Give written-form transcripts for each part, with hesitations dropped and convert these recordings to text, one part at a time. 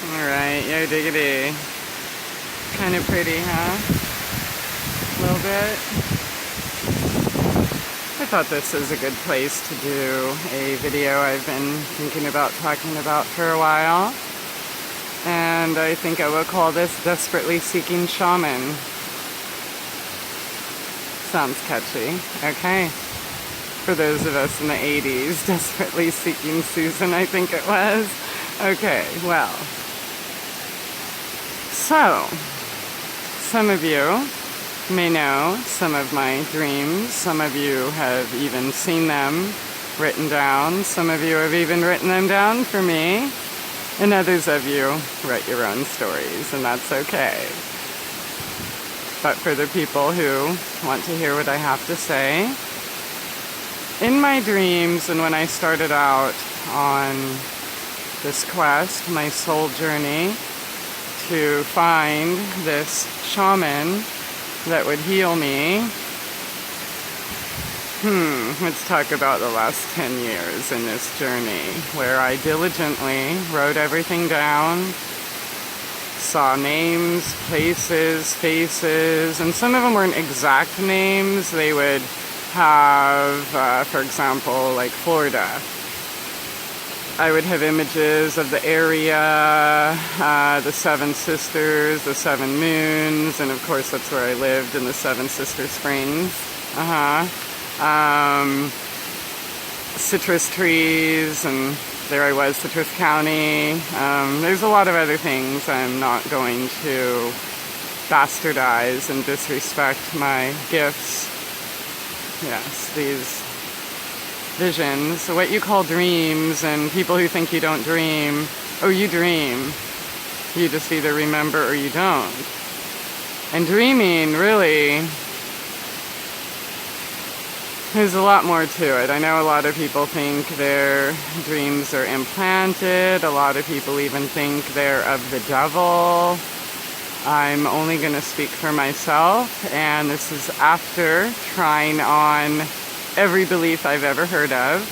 Alright, yo diggity. Kind of pretty, huh? A little bit. I thought this is a good place to do a video I've been thinking about talking about for a while. And I think I will call this Desperately Seeking Shaman. Sounds catchy. Okay. For those of us in the 80s, Desperately Seeking Susan, I think it was. Okay, well. So, some of you may know some of my dreams. Some of you have even seen them written down. Some of you have even written them down for me. And others of you write your own stories, and that's okay. But for the people who want to hear what I have to say, in my dreams and when I started out on this quest, my soul journey, to find this shaman that would heal me. Let's talk about the last 10 years in this journey, where I diligently wrote everything down, saw names, places, faces, and some of them weren't exact names. They would have, for example, like Florida. I would have images of the area, the Seven Sisters, the Seven Moons, and of course that's where I lived, in the Seven Sister Springs. Citrus trees, and there I was, Citrus County. There's a lot of other things I'm not going to bastardize and disrespect my gifts. Yes, these visions, so what you call dreams, and people who think you don't dream, oh, you dream. You just either remember or you don't. And dreaming, really, there's a lot more to it. I know a lot of people think their dreams are implanted. A lot of people even think they're of the devil. I'm only going to speak for myself, and this is after trying on every belief I've ever heard of.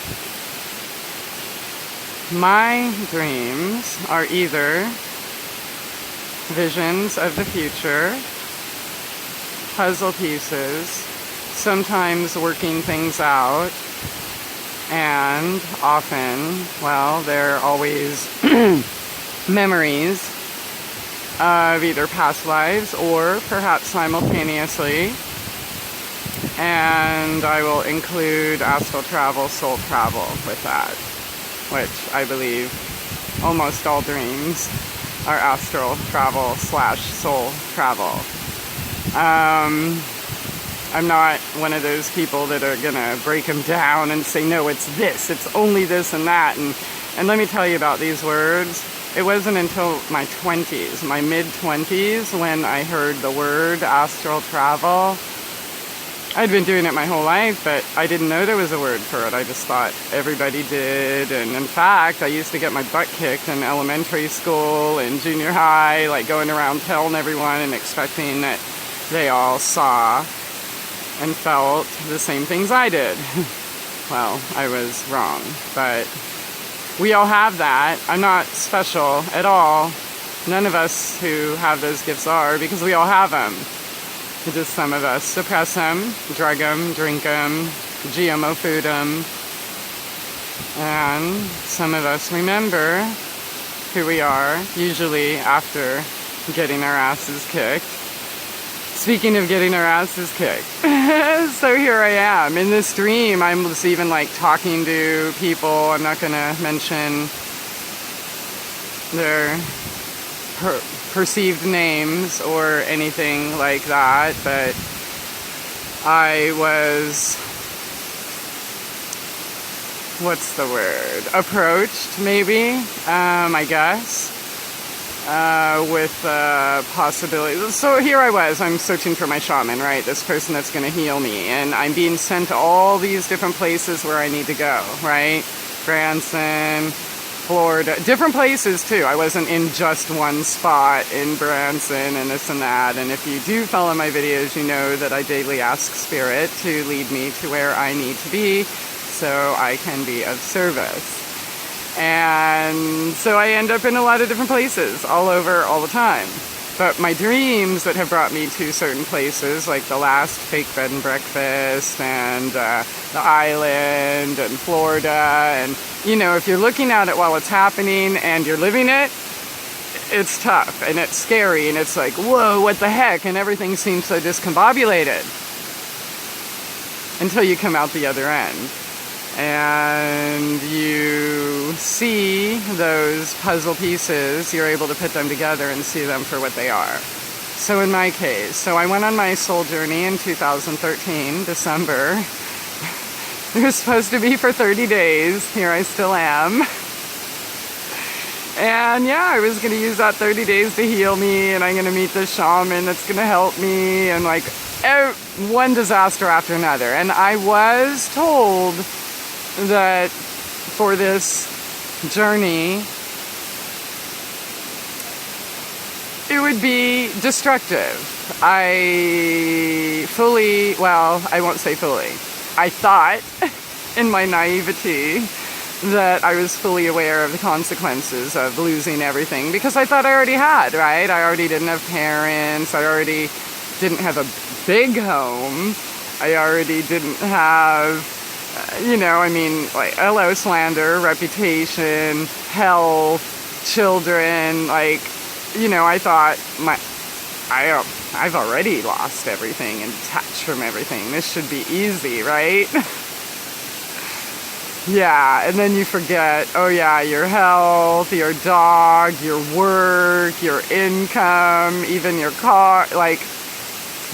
My dreams are either visions of the future, puzzle pieces, sometimes working things out, and often, well, they're always memories of either past lives or perhaps simultaneously. And I will include astral travel, soul travel with that, which I believe almost all dreams are astral travel / soul travel. I'm not one of those people that are gonna break them down and say, no, it's this, it's only this and that. And let me tell you about these words. It wasn't until my 20s, my mid-20s, when I heard the word astral travel. I'd been doing it my whole life, but I didn't know there was a word for it. I just thought everybody did. And in fact, I used to get my butt kicked in elementary school and junior high, like going around telling everyone and expecting that they all saw and felt the same things I did. Well, I was wrong, but we all have that. I'm not special at all. None of us who have those gifts are, because we all have them. Just some of us suppress them, drug them, drink them, GMO food them, and some of us remember who we are, usually after getting our asses kicked. Speaking of getting our asses kicked, so here I am. In this dream, I was even like talking to people. I'm not going to mention their perceived names or anything like that, but I was, what's the word, approached maybe, I guess, with possibilities. So here I was, I'm searching for my shaman, right, this person that's going to heal me, and I'm being sent to all these different places where I need to go, right, Branson, Florida, different places too. I wasn't in just one spot in Branson and this and that. And if you do follow my videos, you know that I daily ask Spirit to lead me to where I need to be so I can be of service. And so I end up in a lot of different places all over all the time. But my dreams that have brought me to certain places, like the last fake bed and breakfast and the island and Florida, and you know, if you're looking at it while it's happening and you're living it, it's tough and it's scary and it's like, whoa, what the heck? And everything seems so discombobulated until you come out the other end. And you see those puzzle pieces, you're able to put them together and see them for what they are. So in my case, so I went on my soul journey in 2013, December. It was supposed to be for 30 days. Here I still am. And yeah, I was going to use that 30 days to heal me, and I'm going to meet this shaman that's going to help me, and like one disaster after another. And I was told that for this journey, it would be destructive. I won't say fully. I thought, in my naivety, that I was fully aware of the consequences of losing everything, because I thought I already had, right? I already didn't have parents. I already didn't have a big home. I already didn't have, like LO slander, reputation, health, children, I thought I've already lost everything and detached from everything. This should be easy, right? Yeah, and then you forget, oh yeah, your health, your dog, your work, your income, even your car,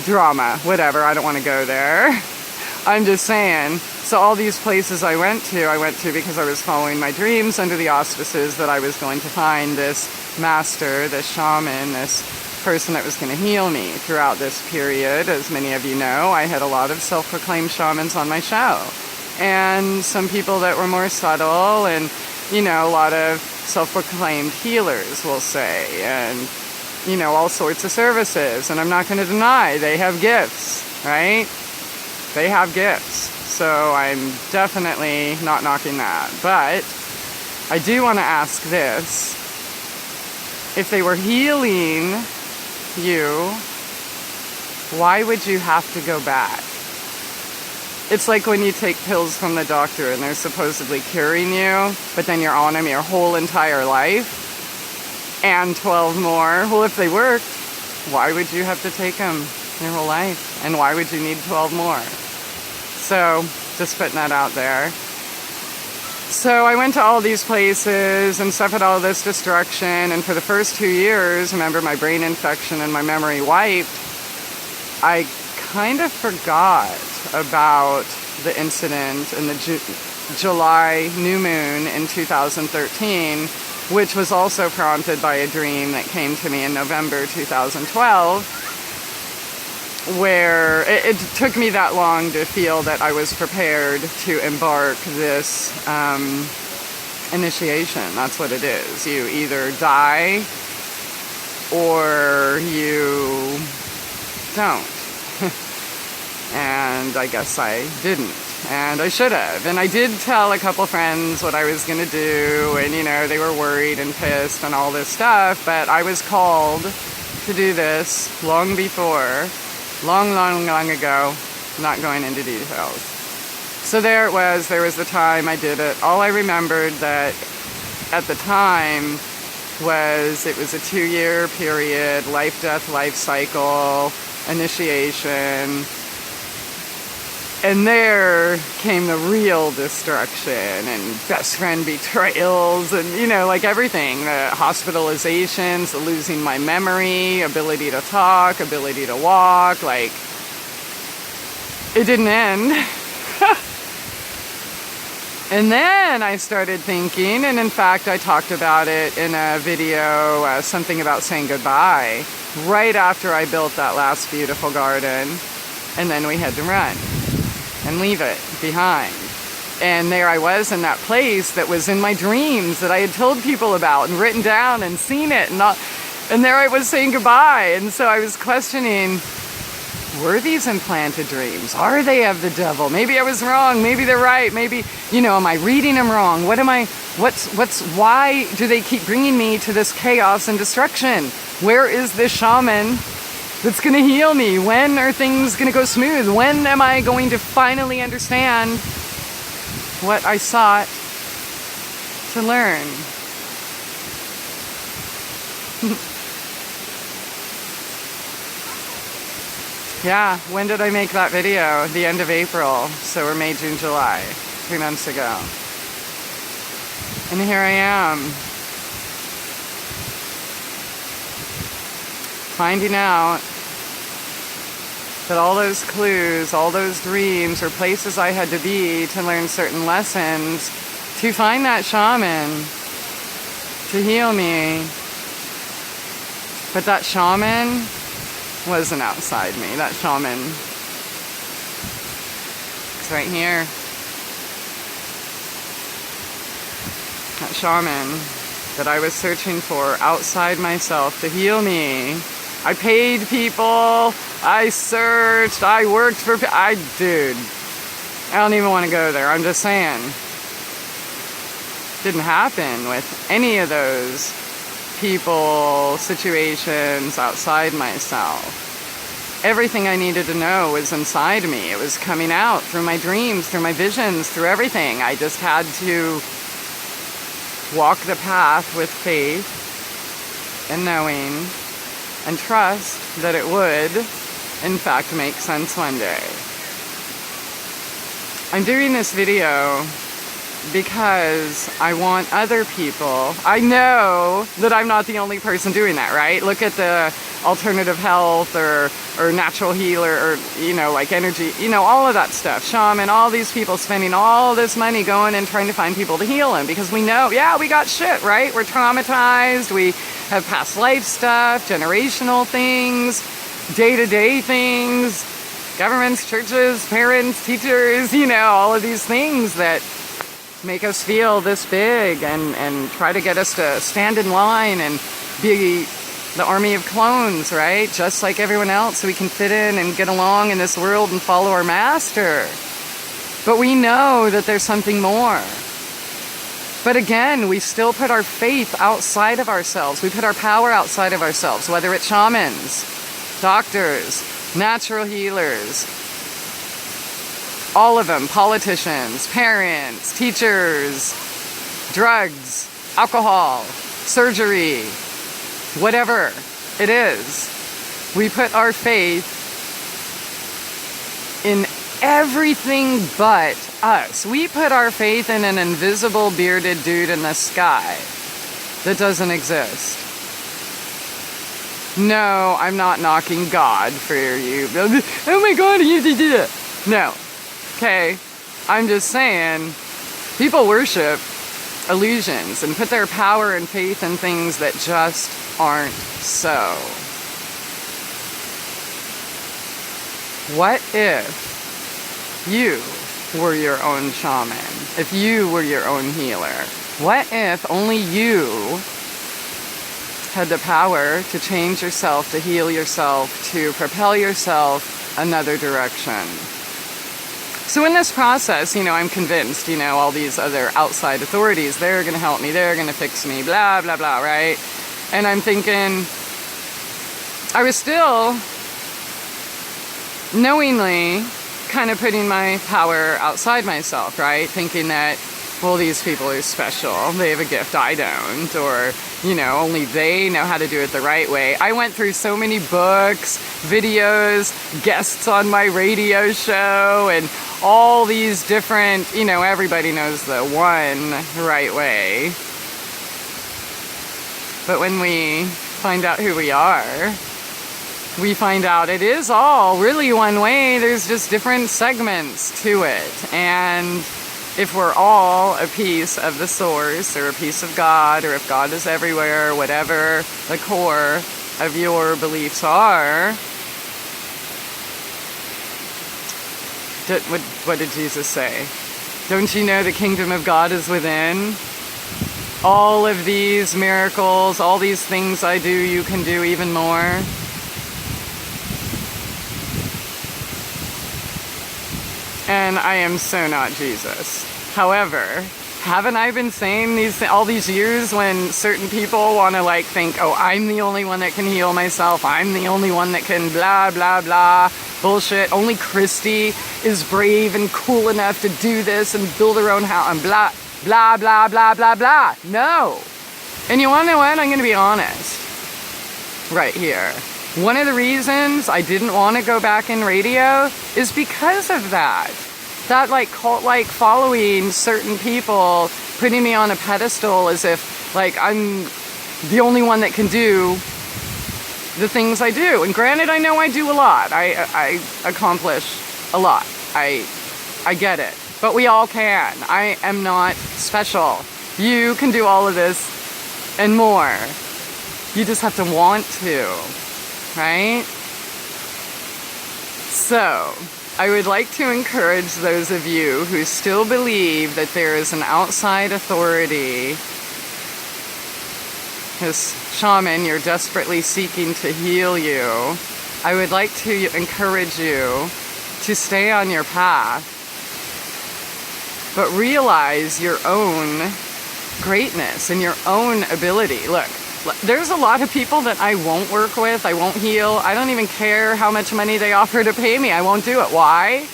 drama, whatever, I don't want to go there. I'm just saying, so all these places I went to because I was following my dreams under the auspices that I was going to find this master, this shaman, this person that was going to heal me throughout this period. As many of you know, I had a lot of self-proclaimed shamans on my show. And some people that were more subtle, and, a lot of self-proclaimed healers, we'll say, and, all sorts of services. And I'm not going to deny they have gifts, right? They have gifts. So I'm definitely not knocking that. But I do want to ask this. If they were healing you, why would you have to go back? It's like when you take pills from the doctor and they're supposedly curing you, but then you're on them your whole entire life, and 12 more. Well, if they worked, why would you have to take them your whole life? And why would you need 12 more? So, just putting that out there. So I went to all these places and suffered all this destruction, and for the first 2 years, remember my brain infection and my memory wiped, I kind of forgot about the incident in the July new moon in 2013, which was also prompted by a dream that came to me in November 2012, where it took me that long to feel that I was prepared to embark this initiation. That's what it is. You either die or you don't. And I guess I didn't. And I should have. And I did tell a couple friends what I was going to do. And, they were worried and pissed and all this stuff. But I was called to do this long before. Long ago. Not going into details. So there it was. There was the time I did it. All I remembered that at the time was it was a 2-year period. Life, death, life cycle. Initiation. And there came the real destruction and best friend betrayals and, everything. The hospitalizations, the losing my memory, ability to talk, ability to walk. It didn't end. And then I started thinking, and in fact I talked about it in a video, something about saying goodbye, right after I built that last beautiful garden. And then we had to run and leave it behind. And there I was in that place that was in my dreams that I had told people about and written down and seen it. And there I was saying goodbye. And so I was questioning, were these implanted dreams? Are they of the devil? Maybe I was wrong. Maybe they're right. Maybe, am I reading them wrong? Why do they keep bringing me to this chaos and destruction? Where is this shaman that's going to heal me? When are things going to go smooth? When am I going to finally understand what I sought to learn? Yeah, when did I make that video? The end of April. So we're May, June, July. 3 months ago. And here I am. Finding out that all those clues, all those dreams, were places I had to be to learn certain lessons, to find that shaman, to heal me. But that shaman wasn't outside me. That shaman is right here. That shaman that I was searching for outside myself to heal me. I paid people. I searched. I worked for... Dude, I don't even want to go there. I'm just saying. Didn't happen with any of those people, situations outside myself. Everything I needed to know was inside me. It was coming out through my dreams, through my visions, through everything. I just had to walk the path with faith and knowing and trust that it would, in fact, make sense one day. I'm doing this video because I want other people. I know that I'm not the only person doing that, right? Look at the alternative health or natural healer or, like energy, all of that stuff. Shaman, all these people spending all this money going and trying to find people to heal them because we know, we got shit, right? We're traumatized. We have past life stuff, generational things, day-to-day things, governments, churches, parents, teachers, all of these things that make us feel this big and try to get us to stand in line and be the army of clones, right? Just like everyone else, so we can fit in and get along in this world and follow our master. But we know that there's something more. But again, we still put our faith outside of ourselves. We put our power outside of ourselves, whether it's shamans, doctors, natural healers, all of them, politicians, parents, teachers, drugs, alcohol, surgery, whatever it is. We put our faith in everything but us. We put our faith in an invisible bearded dude in the sky that doesn't exist. No, I'm not knocking God for you. Oh my God, you did it. No. Okay, I'm just saying, people worship illusions and put their power and faith in things that just aren't so. What if you were your own shaman? If you were your own healer? What if only you had the power to change yourself, to heal yourself, to propel yourself another direction? So in this process, I'm convinced, all these other outside authorities, they're going to help me, they're going to fix me, blah, blah, blah, right? And I'm thinking, I was still knowingly kind of putting my power outside myself, right? Thinking that, well, these people are special, they have a gift I don't, or, only they know how to do it the right way. I went through so many books, videos, guests on my radio show, and all these different, everybody knows the one right way. But when we find out who we are, we find out it is all really one way. There's just different segments to it. And if we're all a piece of the source or a piece of God, or if God is everywhere, whatever the core of your beliefs are, what did Jesus say? Don't you know the kingdom of God is within? All of these miracles, all these things I do, you can do even more. And I am so not Jesus. However, haven't I been saying all these years when certain people want to like think, oh, I'm the only one that can heal myself. I'm the only one that can blah, blah, blah. Bullshit. Only Christie is brave and cool enough to do this and build her own house and blah, blah, blah, blah, blah, blah. No. And you want to know what? I'm going to be honest. Right here. One of the reasons I didn't want to go back in radio is because of that. That like cult-like following certain people, putting me on a pedestal as if like I'm the only one that can do the things I do. And granted, I know I do a lot. I accomplish a lot. I get it. But we all can. I am not special. You can do all of this and more. You just have to want to, right? So, I would like to encourage those of you who still believe that there is an outside authority, this shaman you're desperately seeking to heal you. I would like to encourage you to stay on your path, but realize your own greatness and your own ability. Look, there's a lot of people that I won't work with, I won't heal. I don't even care how much money they offer to pay me. I won't do it. Why?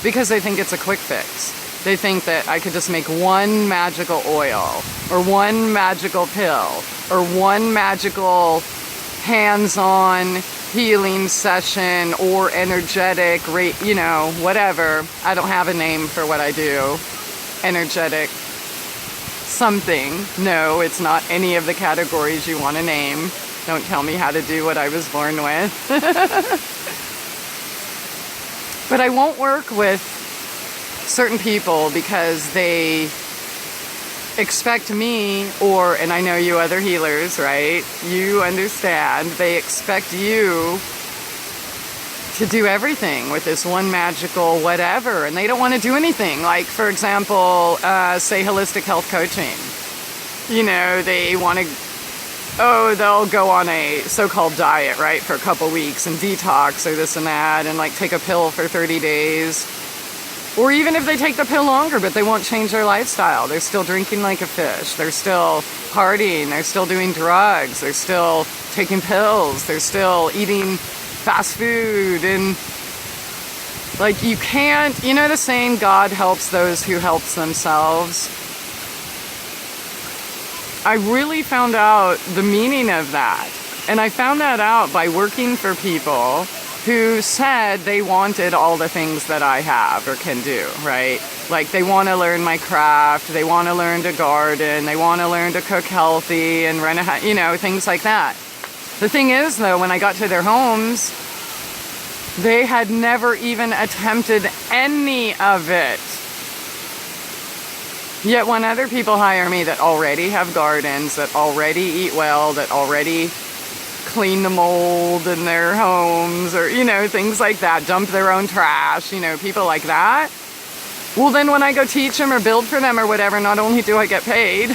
Because they think it's a quick fix. They think that I could just make one magical oil, or one magical pill, or one magical hands-on healing session, or energetic, whatever. I don't have a name for what I do. Energetic something. No, it's not any of the categories you want to name. Don't tell me how to do what I was born with. But I won't work with certain people because they expect me, and I know you other healers, right? You understand. They expect you to do everything with this one magical whatever, and they don't want to do anything. Like, for example, say holistic health coaching. They want to, they'll go on a so-called diet, right, for a couple weeks and detox or this and that, and like take a pill for 30 days. Or even if they take the pill longer, but they won't change their lifestyle. They're still drinking like a fish. They're still partying. They're still doing drugs. They're still taking pills. They're still eating fast food. And like, you can't, the saying, God helps those who helps themselves. I really found out the meaning of that. And I found that out by working for people who said they wanted all the things that I have or can do, right? Like, they want to learn my craft, they want to learn to garden, they want to learn to cook healthy and rent a, things like that. The thing is, though, when I got to their homes, they had never even attempted any of it. Yet when other people hire me that already have gardens, that already eat well, that already clean the mold in their homes, or, things like that, dump their own trash, people like that. Well, then when I go teach them or build for them or whatever, not only do I get paid,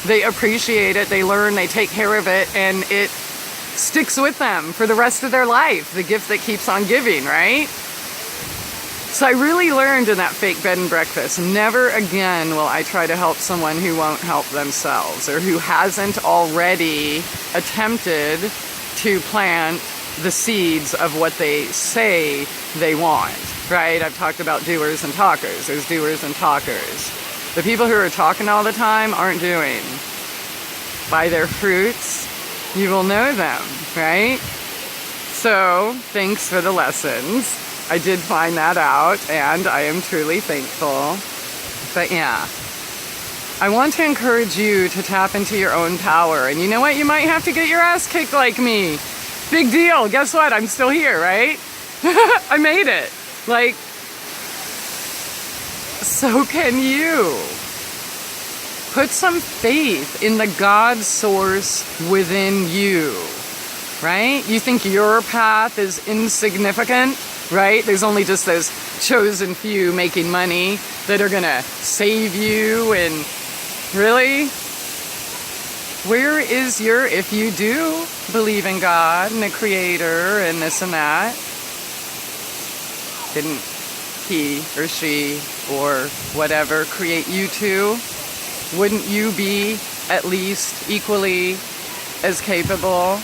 they appreciate it, they learn, they take care of it, and it sticks with them for the rest of their life. The gift that keeps on giving, right? So I really learned in that fake bed and breakfast, never again will I try to help someone who won't help themselves, or who hasn't already attempted to plant the seeds of what they say they want, right? I've talked about doers and talkers. There's doers and talkers. The people who are talking all the time aren't doing. By their fruits, you will know them, right? So, thanks for the lessons. I did find that out, and I am truly thankful. But yeah, I want to encourage you to tap into your own power. And you know what? You might have to get your ass kicked like me. Big deal. Guess what? I'm still here, right? I made it. Like, so can you. Put some faith in the God source within you, right? You think your path is insignificant, right? There's only just those chosen few making money that are gonna save you, and really? Where is if you do believe in God and a creator and this and that, he or she or whatever create you to, wouldn't you be at least equally as capable?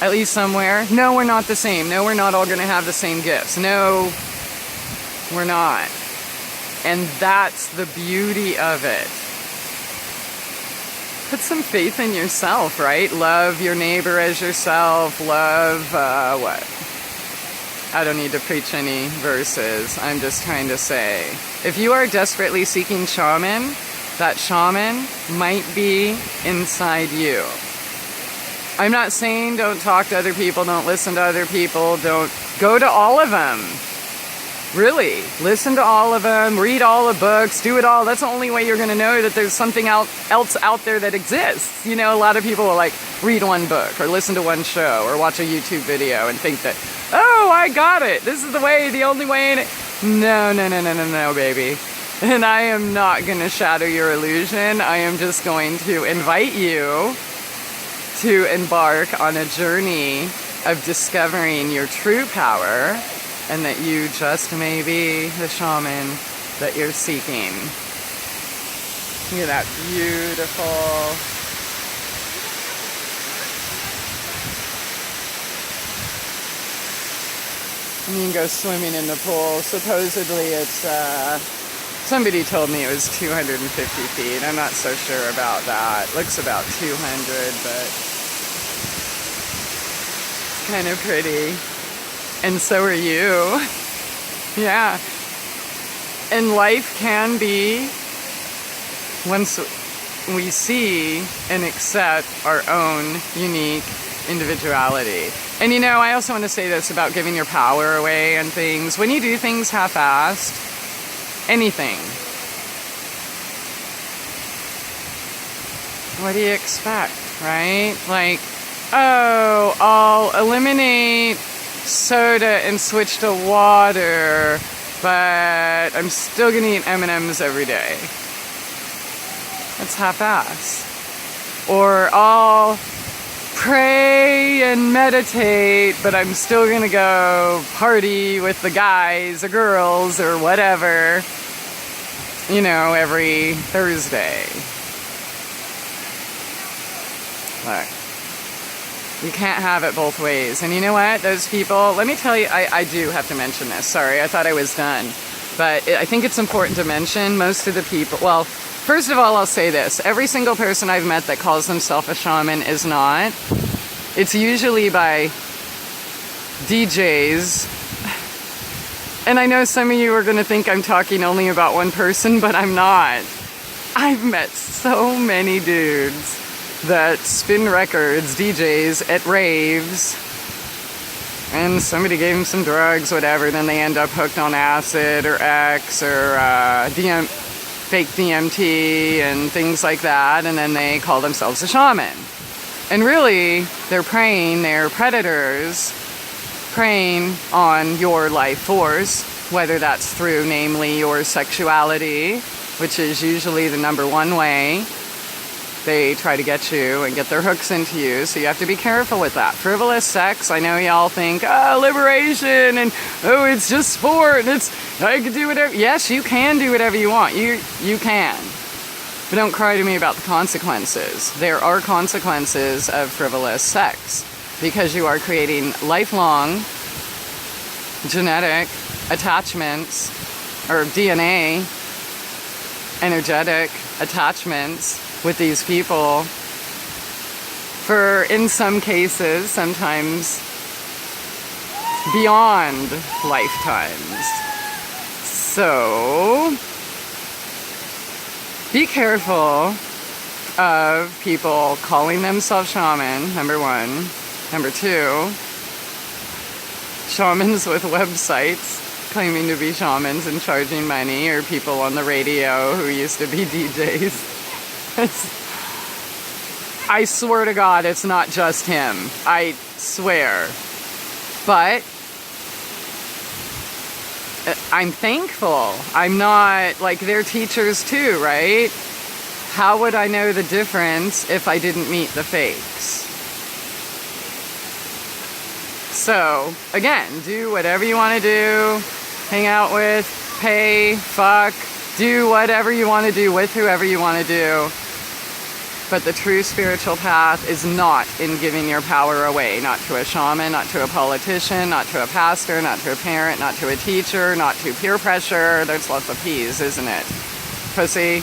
At least somewhere? No, we're not the same. No, we're not all going to have the same gifts. No, we're not. And that's the beauty of it. Put some faith in yourself, right? Love your neighbor as yourself. Love, what? I don't need to preach any verses. I'm just trying to say, if you are desperately seeking shaman, that shaman might be inside you. I'm not saying don't talk to other people, don't listen to other people, don't go to all of them. Really, listen to all of them, read all the books, do it all. That's the only way you're going to know that there's something else out there that exists. You know, a lot of people will like read one book or listen to one show or watch a YouTube video and think that, oh, I got it. This is the way, the only way. No, baby. And I am not going to shatter your illusion. I am just going to invite you to embark on a journey of discovering your true power, and that you just may be the shaman that you're seeking. Look at that beautiful. You can go swimming in the pool. Supposedly it's, somebody told me it was 250 feet. I'm not so sure about that. Looks about 200, but kind of pretty. And so are you. Yeah. And life can be, once we see and accept our own unique individuality. And you know, I also want to say this about giving your power away and things. When you do things half-assed, anything, what do you expect, right? Like, oh, I'll eliminate soda and switch to water, but I'm still gonna eat M&Ms every day. That's half-assed. Or I'll pray and meditate, but I'm still gonna go party with the guys or girls or whatever, you know, every Thursday. Look. You can't have it both ways. And you know what? Those people, let me tell you, I do have to mention this. Sorry, I thought I was done. But I think it's important to mention most of the people. Well, first of all, I'll say this. Every single person I've met that calls themselves a shaman is not. It's usually by DJs. And I know some of you are going to think I'm talking only about one person, but I'm not. I've met so many dudes that spin records, DJs, at raves, and somebody gave them some drugs, whatever, then they end up hooked on acid or X or fake DMT and things like that, and then they call themselves a shaman. And really, they're preying, they're predators, preying on your life force, whether that's through, namely, your sexuality, which is usually the number one way they try to get you and get their hooks into you, so you have to be careful with that. Frivolous sex, I know y'all think, oh, liberation, and oh, it's just sport, and I can do whatever. Yes, you can do whatever you want. You can. But don't cry to me about the consequences. There are consequences of frivolous sex, because you are creating lifelong genetic attachments, or DNA, energetic attachments with these people for, in some cases, sometimes beyond lifetimes. So be careful of people calling themselves shaman, number one. Number two, shamans with websites claiming to be shamans and charging money, or people on the radio who used to be DJs. I swear to God, it's not just him. I swear. But I'm thankful. I'm not, like, they're teachers too, right? How would I know the difference if I didn't meet the fakes? So, again, do whatever you want to do. Hang out with, pay, fuck, do whatever you want to do with whoever you want to do. But the true spiritual path is not in giving your power away. Not to a shaman, not to a politician, not to a pastor, not to a parent, not to a teacher, not to peer pressure. There's lots of P's, isn't it? Pussy.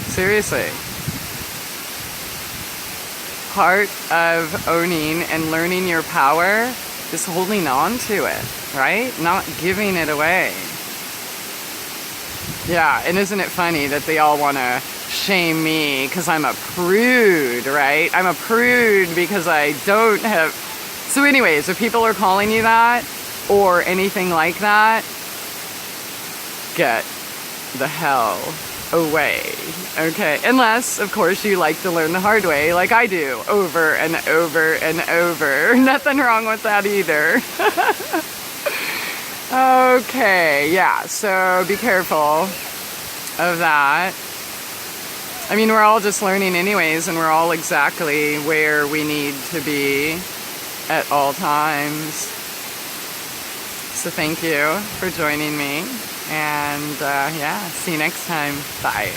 Seriously. Part of owning and learning your power is holding on to it, right? Not giving it away. Yeah, and isn't it funny that they all want to shame me because I'm a prude, right? I'm a prude because I don't have... So anyways, if people are calling you that or anything like that, get the hell away, okay? Unless, of course, you like to learn the hard way like I do, over and over and over. Nothing wrong with that either. Okay, yeah, so be careful of that. I mean, we're all just learning anyways, and we're all exactly where we need to be at all times. So thank you for joining me, and yeah, see you next time. Bye.